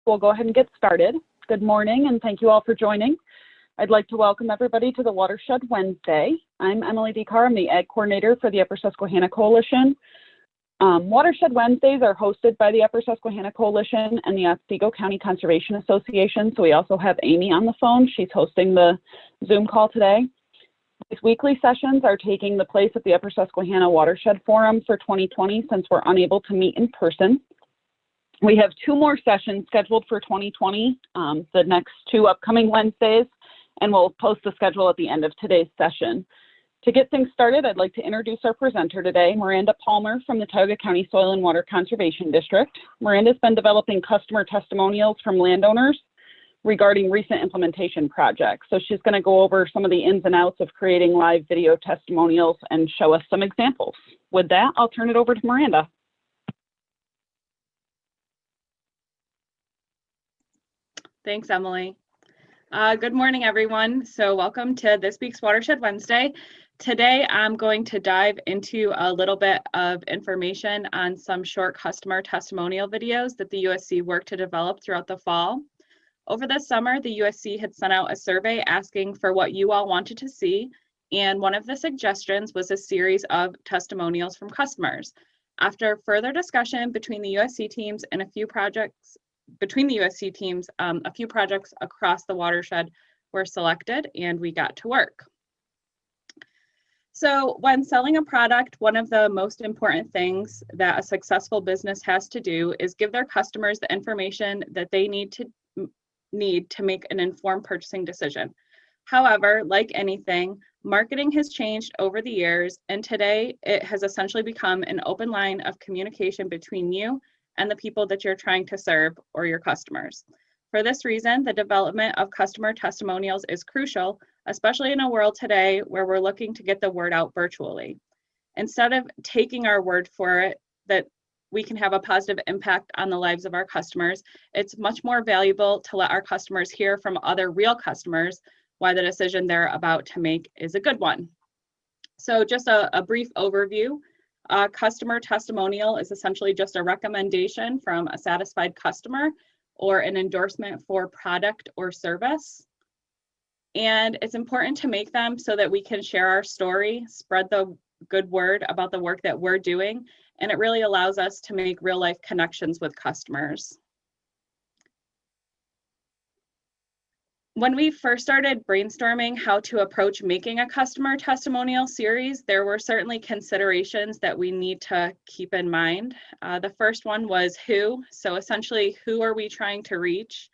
we'll go ahead and get started. Good morning, and thank you all for joining. I'd like to welcome everybody to the Watershed Wednesday. I'm Emily Decar. I'm the Ag Coordinator for the Upper Susquehanna Coalition. Watershed Wednesdays are hosted by the Upper Susquehanna Coalition and the Otsego County Conservation Association. So we also have Amy on the phone. She's hosting the Zoom call today. These weekly sessions are taking the place of the Upper Susquehanna Watershed Forum for 2020 since we're unable to meet in person. We have 2 more sessions scheduled for 2020, the next 2 upcoming Wednesdays, and we'll post the schedule at the end of today's session. To get things started, I'd like to introduce our presenter today, Miranda Palmer from the Tioga County Soil and Water Conservation District. Miranda's been developing customer testimonials from landowners regarding recent implementation projects. So she's going to go over some of the ins and outs of creating live video testimonials and show us some examples. With that, I'll turn it over to Miranda. Thanks, Emily. Good morning, everyone. So welcome to this week's Watershed Wednesday. Today, I'm going to dive into a little bit of information on some short customer testimonial videos that the USC worked to develop throughout the fall. Over the summer, the USC had sent out a survey asking for what you all wanted to see, and one of the suggestions was a series of testimonials from customers. After further discussion between the USC teams and a few projects across the watershed were selected, and we got to work. So when selling a product, one of the most important things that a successful business has to do is give their customers the information that they need to make an informed purchasing decision. However, like anything, marketing has changed over the years, and today it has essentially become an open line of communication between you and the people that you're trying to serve or your customers. For this reason, the development of customer testimonials is crucial, especially in a world today where we're looking to get the word out virtually. Instead of taking our word for it that we can have a positive impact on the lives of our customers, it's much more valuable to let our customers hear from other real customers why the decision they're about to make is a good one. So just a brief overview. Customer testimonial is essentially just a recommendation from a satisfied customer or an endorsement for product or service. And it's important to make them so that we can share our story, spread the good word about the work that we're doing, and it really allows us to make real life connections with customers. When we first started brainstorming how to approach making a customer testimonial series, there were certainly considerations that we need to keep in mind. The first one was who. So essentially, who are we trying to reach?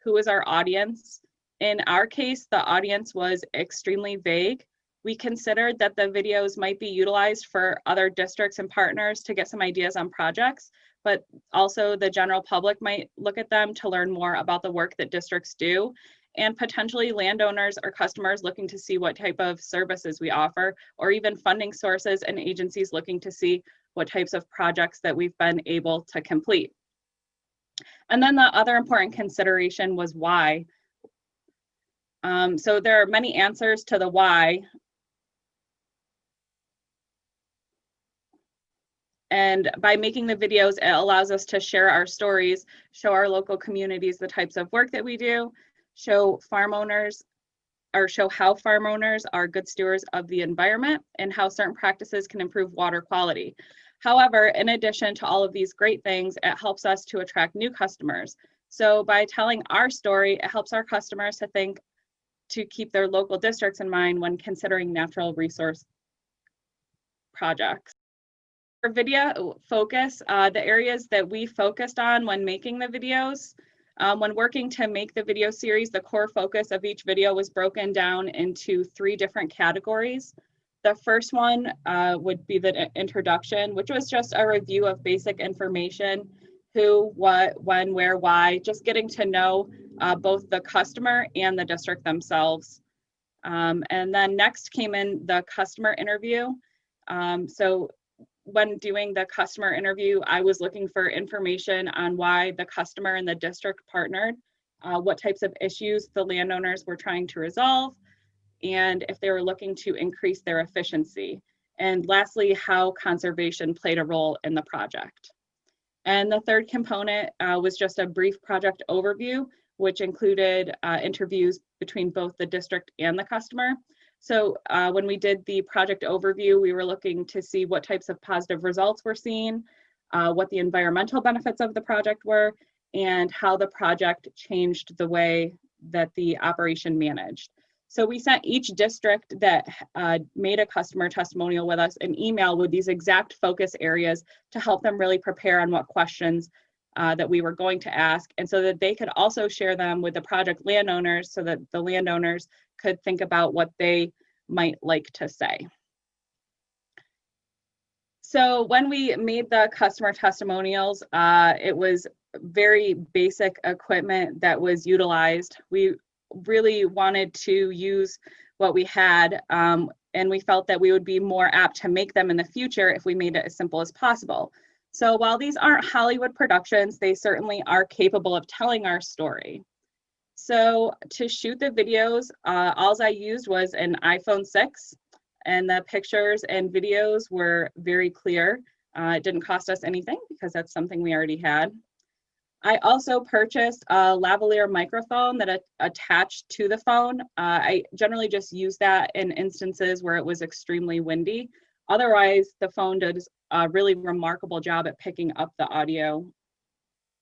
Who is our audience? In our case, the audience was extremely vague. We considered that the videos might be utilized for other districts and partners to get some ideas on projects, but also the general public might look at them to learn more about the work that districts do, and potentially landowners or customers looking to see what type of services we offer, or even funding sources and agencies looking to see what types of projects that we've been able to complete. And then the other important consideration was why. So there are many answers to the why. And by making the videos, it allows us to share our stories, show our local communities the types of work that we do, show farm owners, or show how farm owners are good stewards of the environment and how certain practices can improve water quality. However, in addition to all of these great things, it helps us to attract new customers. So by telling our story, it helps our customers to keep their local districts in mind when considering natural resource projects. For video focus, the areas that we focused on when making the videos, when working to make the video series, the core focus of each video was broken down into 3 different categories. The first one would be the introduction, which was just a review of basic information, who, what, when, where, why, just getting to know both the customer and the district themselves. And then next came in the customer interview. So when doing the customer interview, I was looking for information on why the customer and the district partnered, what types of issues the landowners were trying to resolve, and if they were looking to increase their efficiency. And lastly, how conservation played a role in the project. And the third component was just a brief project overview, which included interviews between both the district and the customer. So when we did the project overview, we were looking to see what types of positive results we're seeing, what the environmental benefits of the project were, and how the project changed the way that the operation managed. So we sent each district that made a customer testimonial with us an email with these exact focus areas to help them really prepare on what questions that we were going to ask, and so that they could also share them with the project landowners so that the landowners could think about what they might like to say. So when we made the customer testimonials, it was very basic equipment that was utilized. We really wanted to use what we had, and we felt that we would be more apt to make them in the future if we made it as simple as possible. So while these aren't Hollywood productions, they certainly are capable of telling our story. So to shoot the videos, all I used was an iPhone 6, and the pictures and videos were very clear. It didn't cost us anything because that's something we already had. I also purchased a lavalier microphone that attached to the phone. I generally just use that in instances where it was extremely windy. Otherwise, the phone does a really remarkable job at picking up the audio.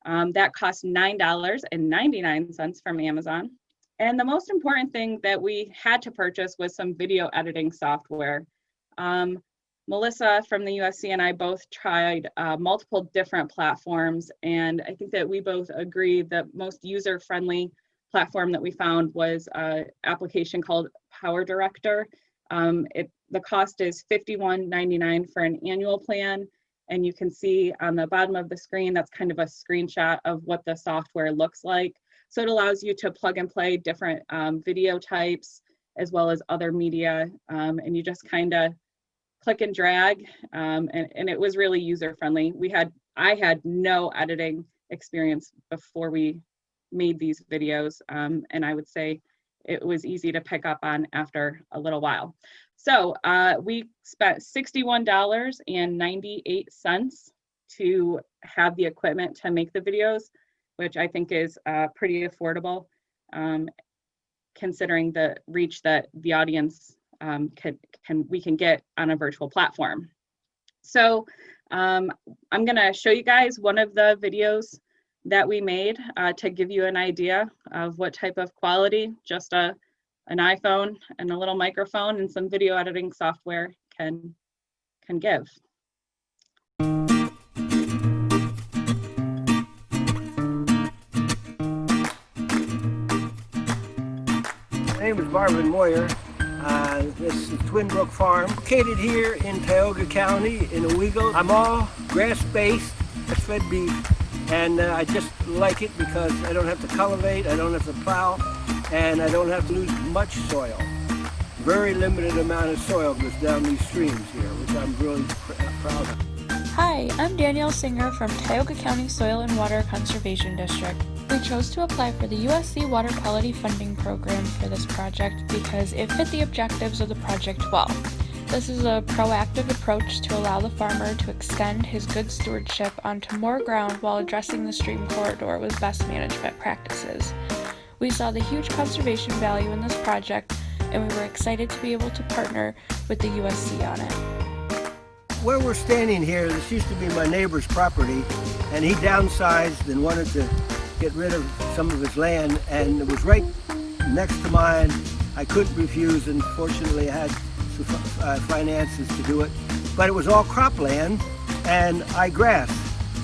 That cost $9.99 from Amazon. And the most important thing that we had to purchase was some video editing software. Melissa from the USC and I both tried multiple different platforms, and I think that we both agree that most user-friendly platform that we found was an application called Power Director. The cost is $51.99 for an annual plan, and you can see on the bottom of the screen, that's kind of a screenshot of what the software looks like. So it allows you to plug and play different video types as well as other media, and you just kind of click and drag, and it was really user-friendly. I had no editing experience before we made these videos, and I would say it was easy to pick up on after a little while. So we spent $61.98 to have the equipment to make the videos, which I think is pretty affordable, considering the reach that the audience we can get on a virtual platform. So I'm going to show you guys one of the videos that we made to give you an idea of what type of quality just an iPhone and a little microphone and some video editing software can give. My name is Marvin Moyer. This is Twin Brook Farm, located here in Tioga County in Owego. I'm all grass-based, grass-fed beef, and I just like it because I don't have to cultivate, I don't have to plow, and I don't have to lose much soil. Very limited amount of soil goes down these streams here, which I'm really proud of. Hi, I'm Danielle Singer from Tioga County Soil and Water Conservation District. We chose to apply for the USC Water Quality Funding Program for this project because it fit the objectives of the project well. This is a proactive approach to allow the farmer to extend his good stewardship onto more ground while addressing the stream corridor with best management practices. We saw the huge conservation value in this project, and we were excited to be able to partner with the USC on it. Where we're standing here, this used to be my neighbor's property, and he downsized and wanted to get rid of some of his land, and it was right next to mine. I couldn't refuse, and fortunately I had finances to do it. But it was all cropland, and I grassed.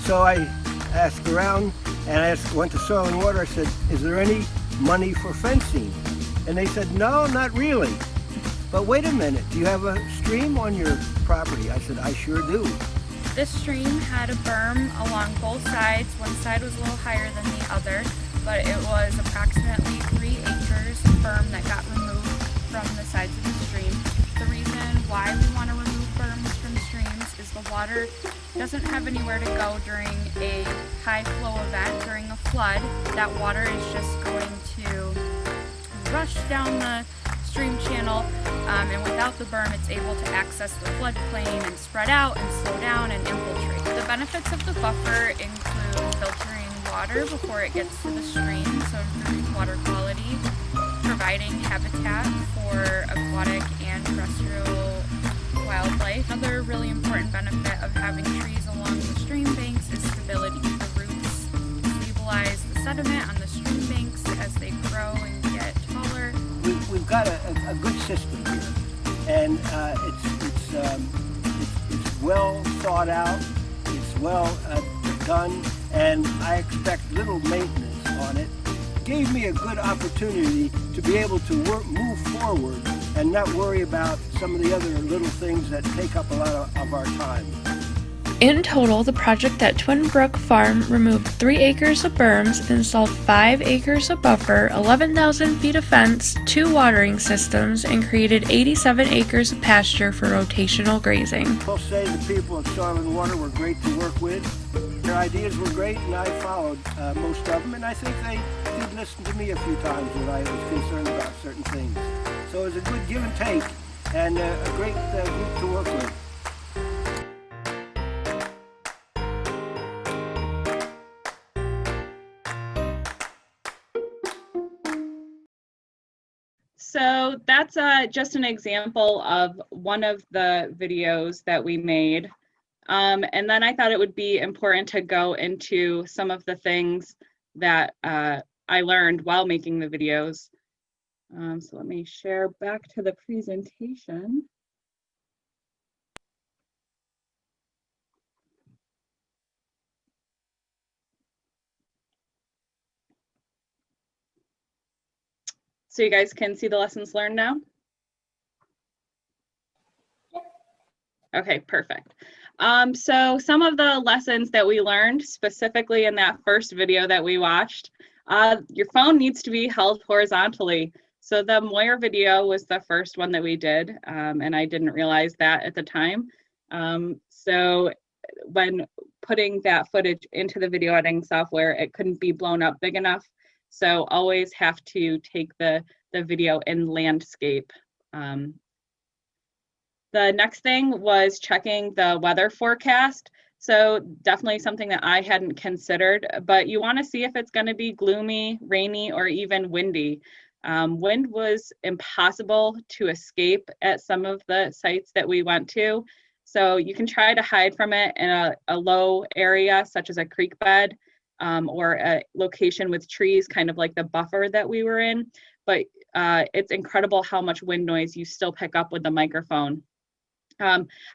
So I asked around, and I went to Soil and Water. I said, is there any money for fencing? And they said, no, not really. But wait a minute, do you have a stream on your property? I said, I sure do. This stream had a berm along both sides. One side was a little higher than the other, but it was approximately 3 acres of berm that got removed from the sides of the stream. The reason why we want to remove berms from streams is the water doesn't have anywhere to go during a high flow event. During a flood, that water is just going to rush down the stream channel, and without the berm, it's able to access the floodplain and spread out and slow down and infiltrate. The benefits of the buffer include filtering water before it gets to the stream, so improving water quality, providing habitat for aquatic and terrestrial wildlife. Another really important benefit of having trees along the stream banks is stability. The roots stabilize the sediment on the stream banks as they grow and get taller. We've got a good system here, and it's well thought out, it's well done, and I expect little maintenance on it. Gave me a good opportunity to be able to move forward and not worry about some of the other little things that take up a lot of our time. In total, the project at Twin Brook Farm removed 3 acres of berms, installed 5 acres of buffer, 11,000 feet of fence, 2 watering systems, and created 87 acres of pasture for rotational grazing. I'll say the people of Soil and Water were great to work with. Their ideas were great, and I followed most of them, and I think they did listen to me a few times when I was concerned about certain things. So it was a good give and take, and a great group to work with. So that's just an example of one of the videos that we made. And then I thought it would be important to go into some of the things that I learned while making the videos. So let me share back to the presentation. So you guys can see the lessons learned now? Okay, perfect. So some of the lessons that we learned specifically in that first video that we watched, your phone needs to be held horizontally. So the Moyer video was the first one that we did, and I didn't realize that at the time. So when putting that footage into the video editing software, it couldn't be blown up big enough. So always have to take the video in landscape. The next thing was checking the weather forecast. So definitely something that I hadn't considered, but you want to see if it's going to be gloomy, rainy, or even windy. Wind was impossible to escape at some of the sites that we went to. So you can try to hide from it in a low area, such as a creek bed, or a location with trees, kind of like the buffer that we were in. But it's incredible how much wind noise you still pick up with the microphone.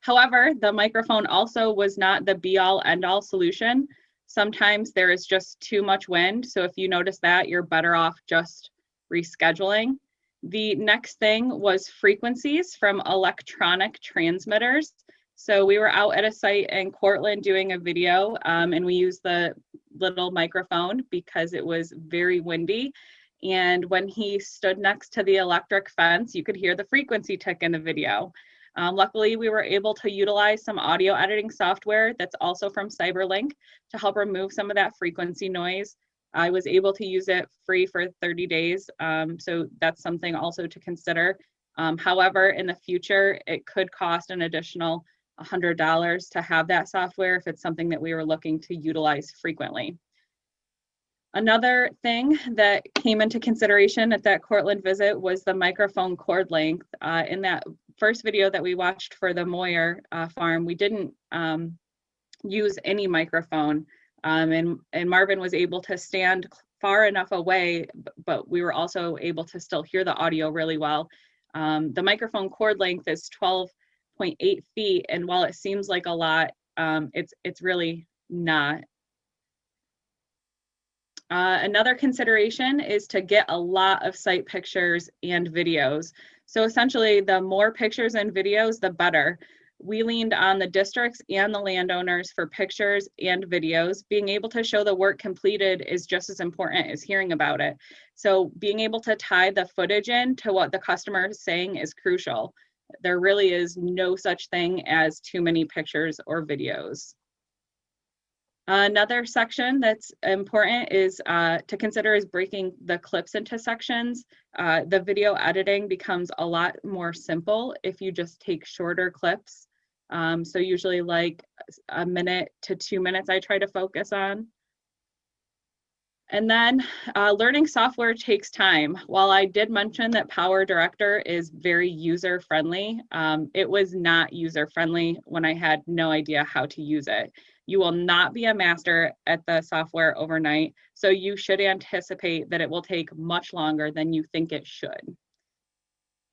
However, the microphone also was not the be-all, end-all solution. Sometimes there is just too much wind. So if you notice that, you're better off just rescheduling. The next thing was frequencies from electronic transmitters. So we were out at a site in Cortland doing a video, and we used the little microphone because it was very windy. And when he stood next to the electric fence, you could hear the frequency tick in the video. Luckily, we were able to utilize some audio editing software that's also from Cyberlink to help remove some of that frequency noise. I was able to use it free for 30 days, so that's something also to consider. However, in the future, it could cost an additional $100 to have that software if it's something that we were looking to utilize frequently. Another thing that came into consideration at that Cortland visit was the microphone cord length. In that first video that we watched for the Moyer farm, we didn't use any microphone, and Marvin was able to stand far enough away, but we were also able to still hear the audio really well. The microphone cord length is 12.8 feet, and while it seems like a lot, it's really not. Another consideration is to get a lot of site pictures and videos. So essentially, the more pictures and videos, the better. We leaned on the districts and the landowners for pictures and videos. Being able to show the work completed is just as important as hearing about it. So being able to tie the footage in to what the customer is saying is crucial. There really is no such thing as too many pictures or videos. Another section that's important is to consider is breaking the clips into sections. The video editing becomes a lot more simple if you just take shorter clips. So usually like a minute to 2 minutes I try to focus on. And then learning software takes time. While I did mention that Power Director is very user-friendly, it was not user-friendly when I had no idea how to use it. You will not be a master at the software overnight, so you should anticipate that it will take much longer than you think it should.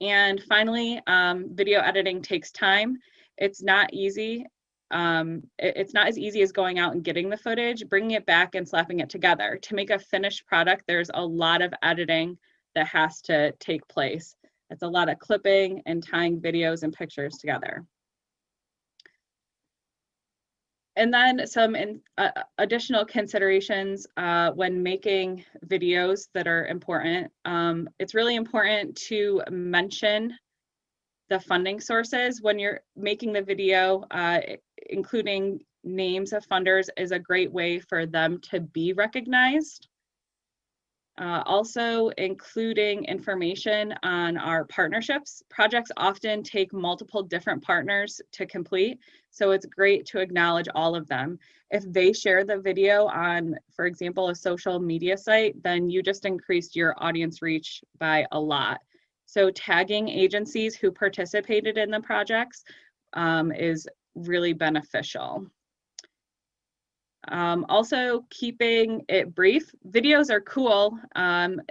And finally, video editing takes time. It's not easy. It's not as easy as going out and getting the footage, bringing it back and slapping it together. To make a finished product, there's a lot of editing that has to take place. It's a lot of clipping and tying videos and pictures together. And then some additional considerations when making videos that are important. It's really important to mention the funding sources when you're making the video. Including names of funders is a great way for them to be recognized. Also including information on our partnerships. Projects often take multiple different partners to complete, so it's great to acknowledge all of them. If they share the video on, for example, a social media site, then you just increased your audience reach by a lot. So tagging agencies who participated in the projects is really beneficial. Also keeping it brief. Videos are cool.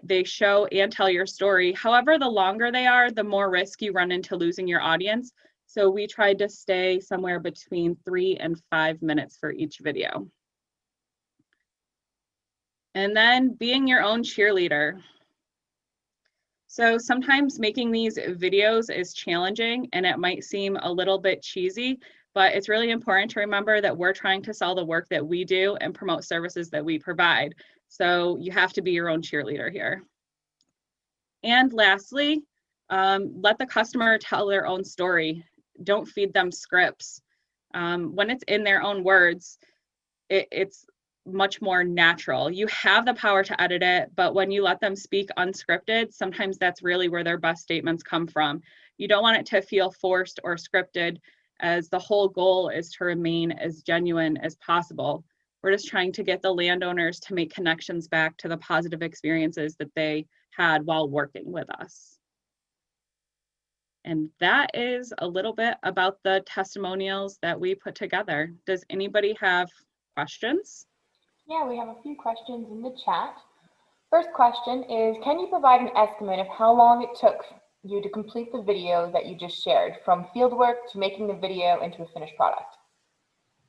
They show and tell your story. However, the longer they are, the more risk you run into losing your audience. So we tried to stay somewhere between 3 and 5 minutes for each video. And then being your own cheerleader. So sometimes making these videos is challenging and it might seem a little bit cheesy, but it's really important to remember that we're trying to sell the work that we do and promote services that we provide. So you have to be your own cheerleader here. And lastly, let the customer tell their own story. Don't feed them scripts. When it's in their own words, it's much more natural. You have the power to edit it, but when you let them speak unscripted, sometimes that's really where their best statements come from. You don't want it to feel forced or scripted, as the whole goal is to remain as genuine as possible. We're just trying to get the landowners to make connections back to the positive experiences that they had while working with us. And that is a little bit about the testimonials that we put together. Does anybody have questions? Yeah, we have a few questions in the chat. First question is, can you provide an estimate of how long it took you to complete the video that you just shared, from fieldwork to making the video into a finished product?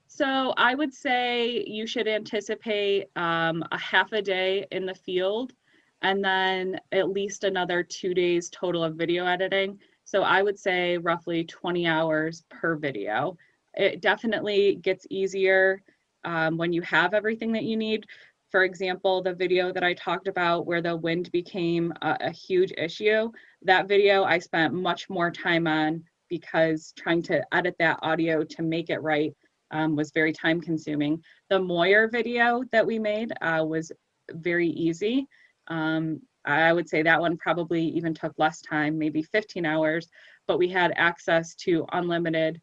So I would say you should anticipate a half a day in the field and then at least another 2 days total of video editing. So I would say roughly 20 hours per video. It definitely gets easier when you have everything that you need. For example, the video that I talked about where the wind became a huge issue, that video I spent much more time on because trying to edit that audio to make it right was very time consuming. The Moyer video that we made was very easy. I would say that one probably even took less time, maybe 15 hours, but we had access to unlimited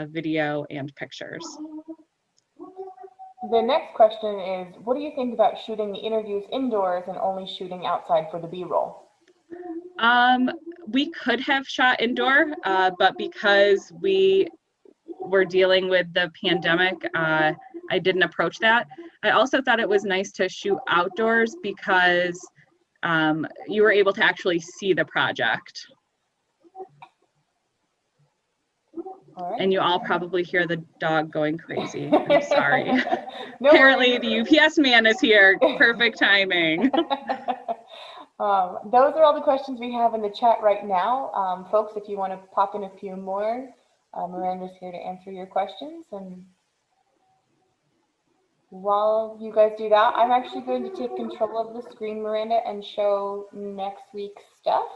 video and pictures. The next question is, what do you think about shooting the interviews indoors and only shooting outside for the B-roll? We could have shot indoor, but because we were dealing with the pandemic, I didn't approach that. I also thought it was nice to shoot outdoors because you were able to actually see the project. All right. And you all probably hear the dog going crazy. I'm sorry. No Apparently worries. the UPS man is here. Perfect timing. Those are all the questions we have in the chat right now. Folks, if you want to pop in a few more, Miranda's here to answer your questions. And while you guys do that, I'm actually going to take control of the screen, Miranda, and show next week's stuff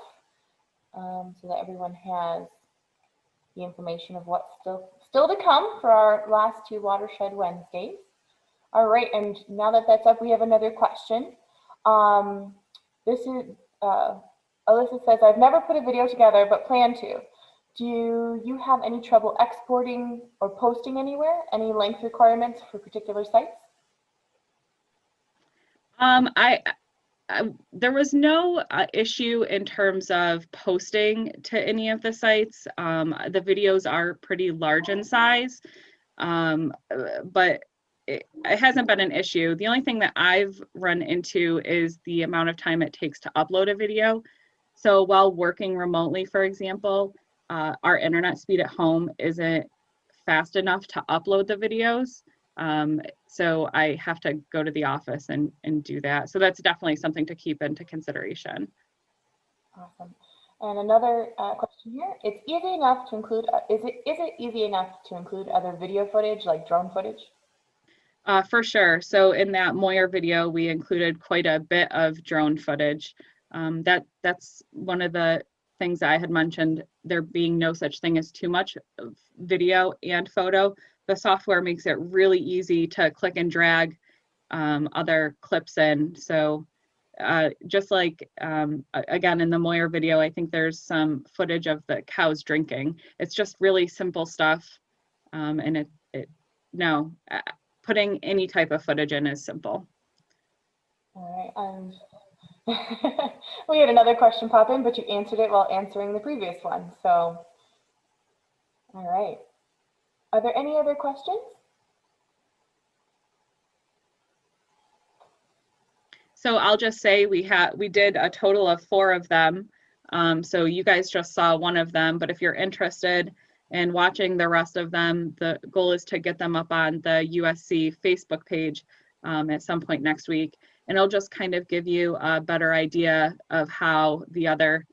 so that everyone has the information of what's still to come for our last 2 Watershed Wednesdays. All right, and now that that's up, we have another question. This is, Alyssa says, I've never put a video together, but plan to. Do you have any trouble exporting or posting anywhere? Any length requirements for particular sites? There was no issue in terms of posting to any of the sites. The videos are pretty large in size, but it hasn't been an issue. The only thing that I've run into is the amount of time it takes to upload a video. So while working remotely, for example, our internet speed at home isn't fast enough to upload the videos. So I have to go to the office and do that. So that's definitely something to keep into consideration. Awesome. And another question here, it's easy enough to include, is it easy enough to include other video footage like drone footage? For sure. So in that Moyer video, we included quite a bit of drone footage. That's one of the things I had mentioned, there being no such thing as too much video and photo. The software makes it really easy to click and drag other clips in. So just like, again, in the Moyer video, I think there's some footage of the cows drinking. It's just really simple stuff. And putting any type of footage in is simple. All right, we had another question pop in, but you answered it while answering the previous one. So, all right. Are there any other questions? So I'll just say we did a total of 4 of them. So you guys just saw one of them, but if you're interested in watching the rest of them, the goal is to get them up on the USC Facebook page at some point next week. And it'll just kind of give you a better idea of how the other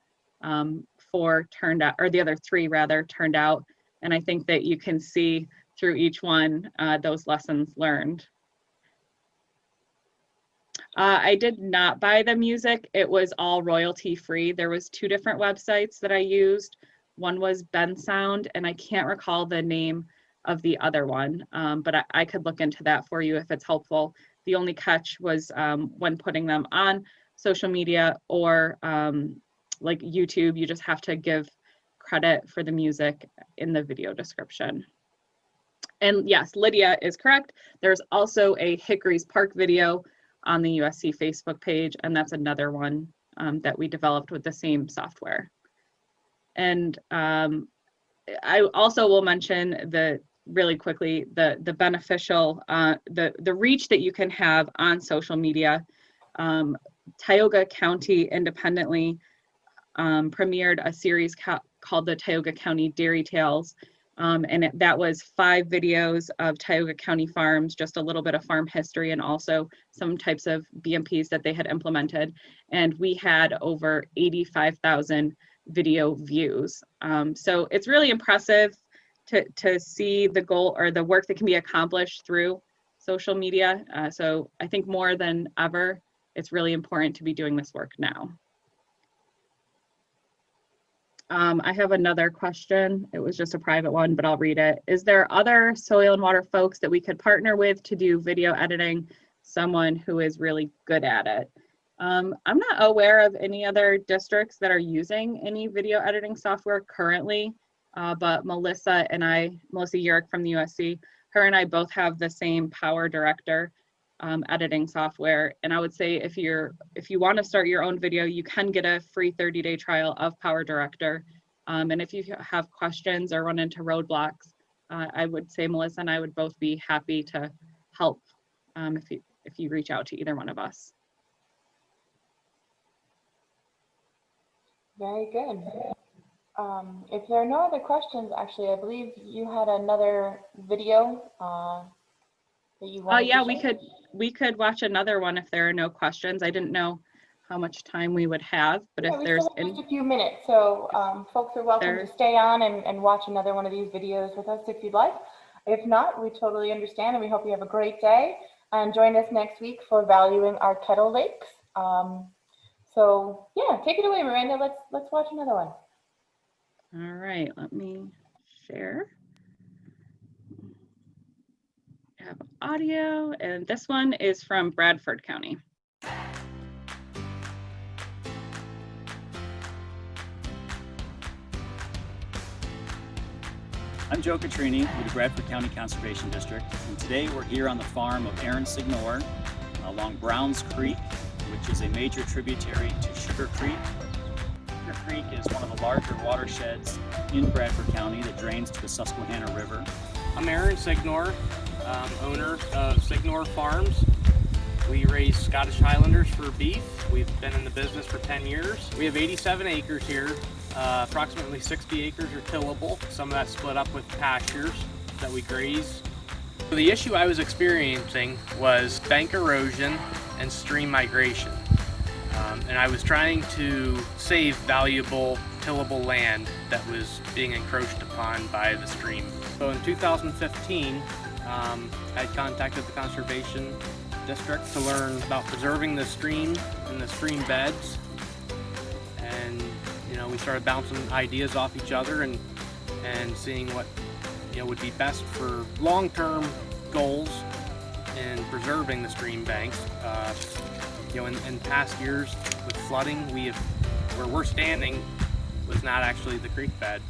4 turned out, or the other 3 rather, turned out. And I think that you can see through each one those lessons learned. I did not buy the music. It was all royalty free. There was 2 different websites that I used. One was Ben Sound, and I can't recall the name of the other one, but I could look into that for you if it's helpful. The only catch was when putting them on social media or like YouTube, you just have to give credit for the music in the video description. And yes, Lydia is correct. There's also a Hickory's Park video on the USC Facebook page, and that's another one that we developed with the same software. And I also will mention really quickly the beneficial, the reach that you can have on social media. Tioga County independently premiered a series called the Tioga County Dairy Tales. And that was 5 videos of Tioga County farms, just a little bit of farm history, and also some types of BMPs that they had implemented. And we had over 85,000 video views. So it's really impressive to see the goal or the work that can be accomplished through social media. So I think more than ever, it's really important to be doing this work now. I have another question. It was just a private one, but I'll read it. Is there other soil and water folks that we could partner with to do video editing? Someone who is really good at it. I'm not aware of any other districts that are using any video editing software currently, but Melissa Urick from the USC, her and I both have the same Power Director editing software. And I would say if you want to start your own video, you can get a free 30-day trial of Power Director. And if you have questions or run into roadblocks, I would say Melissa and I would both be happy to help if you reach out to either one of us. Very good. If there are no other questions, actually, I believe you had another video that you wanted yeah, to share. we could watch another one if there are no questions. I didn't know how much time we would have, but Yeah, if we there's still have just a few minutes, so folks are welcome to stay on and watch another one of these videos with us if you'd like. If not, we totally understand, and we hope you have a great day. And join us next week for valuing our kettle lakes. So yeah, take it away, Miranda. Let's watch another one. All right, let me share. have audio, and this one is from Bradford County. I'm Joe Catrini with the Bradford County Conservation District, and today we're here on the farm of Aaron Signor along Browns Creek, which is a major tributary to Sugar Creek. Sugar Creek is one of the larger watersheds in Bradford County that drains to the Susquehanna River. I'm Aaron Signor, owner of Signor Farms. We raise Scottish Highlanders for beef. We've been in the business for 10 years. We have 87 acres here. Approximately 60 acres are tillable. Some of that's split up with pastures that we graze. The issue I was experiencing was bank erosion and stream migration. And I was trying to save valuable tillable land that was being encroached upon by the stream. So in 2015, I contacted the Conservation District to learn about preserving the stream and the stream beds. And we started bouncing ideas off each other and seeing what would be best for long-term goals in preserving the stream banks. In past years with flooding, where we're standing was not actually the creek bed.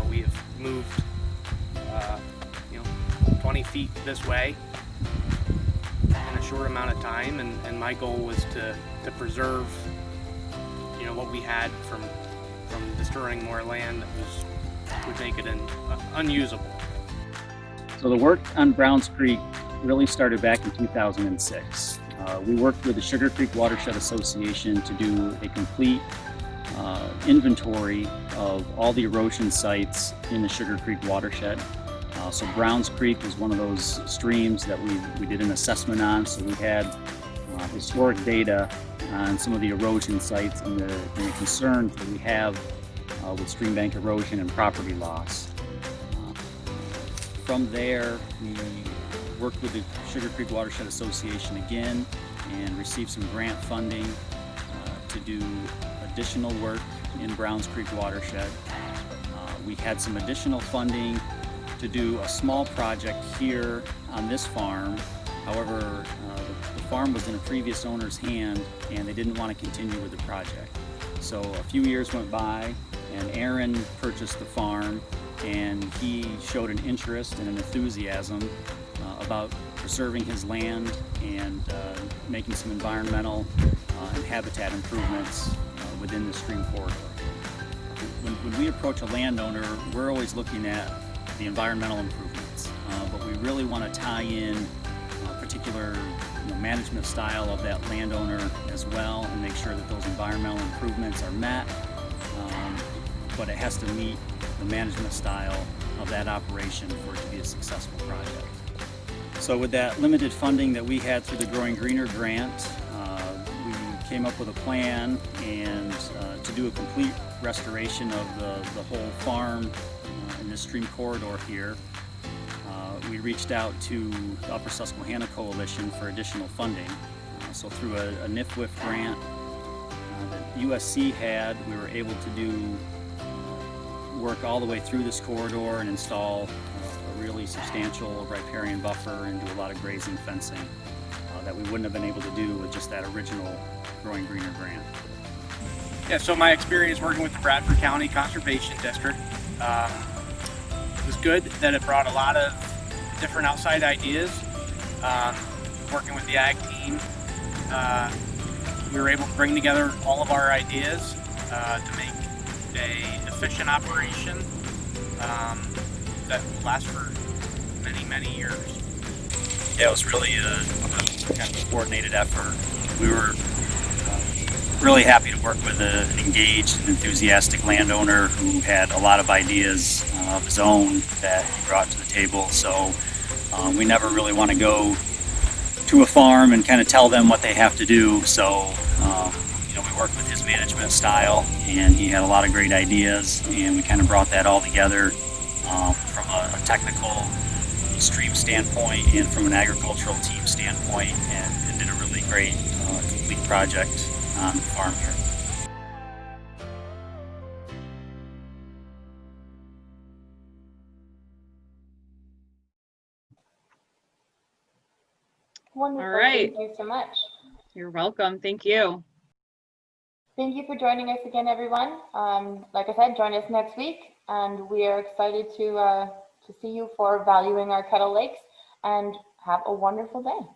We have moved 20 feet this way in a short amount of time, and my goal was to preserve what we had from destroying more land that would make it unusable. So the work on Browns Creek really started back in 2006. We worked with the Sugar Creek Watershed Association to do a complete inventory of all the erosion sites in the Sugar Creek watershed. So Browns Creek is one of those streams that we did an assessment on. So we had historic data on some of the erosion sites and the concerns that we have with stream bank erosion and property loss. From there, we worked with the Sugar Creek Watershed Association again and received some grant funding to do additional work in Browns Creek watershed. We had some additional funding to do a small project here on this farm. However, the farm was in a previous owner's hand and they didn't want to continue with the project. So a few years went by and Aaron purchased the farm, and he showed an interest and an enthusiasm about preserving his land and making some environmental and habitat improvements within the stream corridor. When we approach a landowner, we're always looking at the environmental improvements, but we really want to tie in a particular management style of that landowner as well and make sure that those environmental improvements are met, but it has to meet the management style of that operation for it to be a successful project. So with that limited funding that we had through the Growing Greener grant, we came up with a plan and to do a complete restoration of the whole farm in this stream corridor here. We reached out to the Upper Susquehanna Coalition for additional funding. So through a NIFWIF grant that USC had, we were able to do work all the way through this corridor and install a really substantial riparian buffer and do a lot of grazing fencing that we wouldn't have been able to do with just that original Growing Greener grant. Yeah, so my experience working with the Bradford County Conservation District it was good that it brought a lot of different outside ideas. Working with the ag team, we were able to bring together all of our ideas to make an efficient operation that will last for many, many years. Yeah, it was really a kind of a coordinated effort. We were really happy to work with an engaged, enthusiastic landowner who had a lot of ideas of his own that he brought to the table. So we never really want to go to a farm and kind of tell them what they have to do. So we worked with his management style, and he had a lot of great ideas, and we kind of brought that all together from a technical stream standpoint and from an agricultural team standpoint, and did a really great complete project on the farm here. Wonderful. All right. Thank you so much. You're welcome. Thank you. Thank you for joining us again, everyone. Like I said, join us next week, and we are excited to see you for valuing our Kettle Lakes, and have a wonderful day.